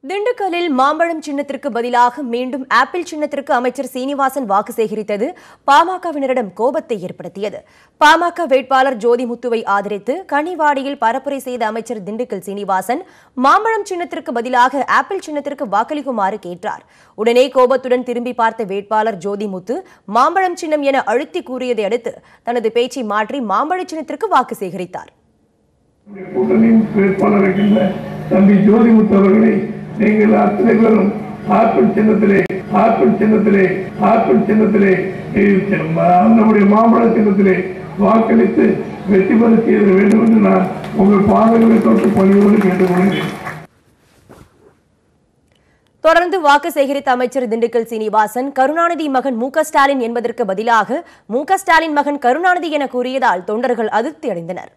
திண்டுக்கல்லில் மாம்பழம் சின்னத்திற்கு பதிலாக மீண்டும் ஆப்பிள் சின்னத்திற்கு அமைச்சர் சீனிவாசன் வாக்கு சேகரித்தது பாமகவினரிடம் கோபத்தை ஏற்படுத்தியது. பாமக வேட்பாளர் ஜோதிமுத்துவை ஆதரித்து கன்னிவாடியில் பரப்புரை செய்த அமைச்சர் திண்டுக்கல் சீனிவாசன் மாம்பழம் சின்னத்திற்கு பதிலாக ஆப்பிள் சின்னத்திற்கு வாக்களிக்குமாறு கேட்டார். உடனே கோபத்துடன் திரும்பி பார்த்த வேட்பாளர் ஜோதிமுத்து மாம்பழம் சின்னம் என அழுத்தி கூறியதை அடுத்து தனது பேச்சை மாற்றி மாம்பழ சின்னத்திற்கு வாக்கு சேகரித்தார். தம்பி ஜோதிமுத்து அவர்களை நீங்கள் அத்தனை பேரும் ஆப்பிள் சின்னத்திலே நம்முடைய மாம்பழ சின்னத்திலே வாக்களித்து வெற்றி பெற செய்ய வேண்டும் என்று நான் உங்கள் பாதங்களை தொட்டு பணியோடு கேட்டுக்கொள்கிறேன். தொடர்ந்து வாக்கு சேகரித்த அமைச்சர் திண்டுக்கல் சீனிவாசன் கருணாநிதி மகன் மு.க. ஸ்டாலின் என்பதற்கு பதிலாக மு.க. ஸ்டாலின் மகன் கருணாநிதி என கூறியதால் தொண்டர்கள் அதிருப்தி அடைந்தனர்.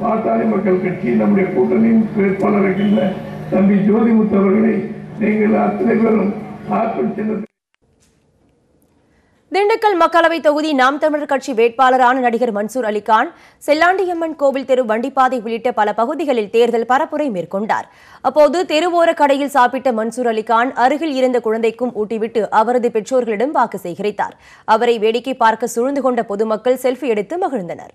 பாட்டாளி மக்கள் கட்சி நம்முடைய கூட்டணியின் வேட்பாளர் இருக்கின்ற தம்பி ஜோதிமுத்து அவர்களை நீங்கள் அத்தனை பேரும் ஆப்பிள் சின்னத்தில். திண்டுக்கல் மக்களவை தொகுதி நாம் தமிழர் கட்சி வேட்பாளரான நடிகர் மன்சூர் அலிகான் செல்லாண்டியம்மன் கோவில் தெரு வண்டிப்பாதை உள்ளிட்ட பல பகுதிகளில் தேர்தல் பரப்புரை மேற்கொண்டார். அப்போது தெருவோர கடையில் சாப்பிட்ட மன்சூர் அலிகான் அருகில் இருந்த குழந்தைக்கும் ஊட்டிவிட்டு அவரது பெற்றோர்களிடம் வாக்கு சேகரித்தார். அவரை வேடிக்கை பார்க்க சூழ்ந்து கொண்ட பொதுமக்கள் செல்ஃபி எடுத்து மகிழ்ந்தனர்.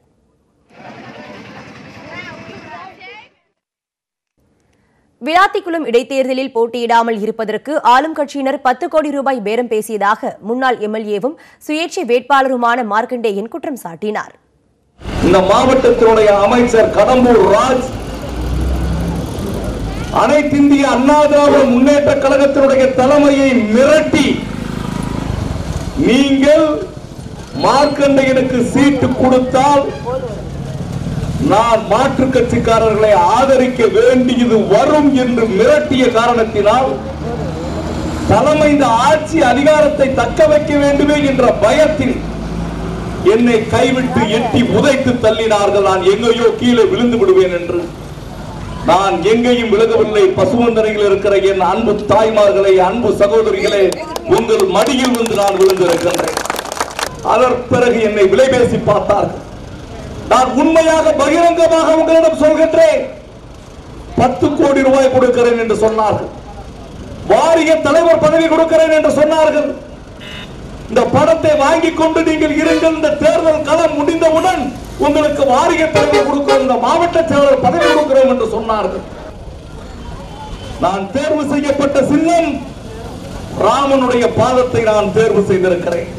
விளாத்திக்குளம் இடைத்தேர்தலில் போட்டியிடாமல் இருப்பதற்கு ஆளும் கட்சியினர் 10 கோடி ரூபாய் பேரம் பேசியதாக முன்னாள் எம்எல்ஏவும் சுயேட்சை வேட்பாளருமான மார்க்கண்டேயன் குற்றம் சாட்டினார். இந்த மாவட்டத்தினுடைய அமைச்சர் கடம்பூர் ராஜ் அனைத்து இந்திய அண்ணா திராவிட முன்னேற்ற கழகத்தினுடைய தலைமையை மிரட்டி நீங்கள் மார்க்கண்டேயனுக்கு சீட்டு கொடுத்தால் நான் மாற்றுக் கட்சிக்காரர்களை ஆதரிக்க வேண்டியது வரும் என்று மிரட்டிய காரணத்தினால் தலைமை இந்த ஆட்சி அதிகாரத்தை தக்க வைக்க வேண்டுமே என்ற பயத்தில் என்னை கைவிட்டு எட்டி உதைத்து தள்ளினார்கள். நான் எங்கேயோ கீழே விழுந்து விடுவேன் என்று. நான் எங்கேயும் விலகவில்லை. பசுவந்தனையில் இருக்கிற என் அன்பு தாய்மார்களே, அன்பு சகோதரிகளே, உங்கள் மடியில் வந்து நான் விழுந்திருக்கின்றேன். அதற்கு பிறகு என்னை விலை பேசி பார்த்தார்கள். நான் உண்மையாக பகிரங்கமாக உங்களிடம் சொல்கின்றேன், 10 கோடி ரூபாய் கொடுக்கிறேன் என்று சொன்னார்கள். வாரிய தலைவர் பதவி கொடுக்கிறேன் என்று சொன்னார்கள். இந்த பணத்தை வாங்கிக் கொண்டு நீங்கள் இருங்கள், இந்த தேர்தல் களம் முடிந்தவுடன் உங்களுக்கு வாரிய தலைவர் கொடுக்கிறோம், இந்த மாவட்ட செயலர் பதவி கொடுக்கிறோம் என்று சொன்னார்கள். நான் தேர்வு செய்யப்பட்ட சின்னம் ராமனுடைய பாதத்தை நான் தேர்வு செய்திருக்கிறேன்.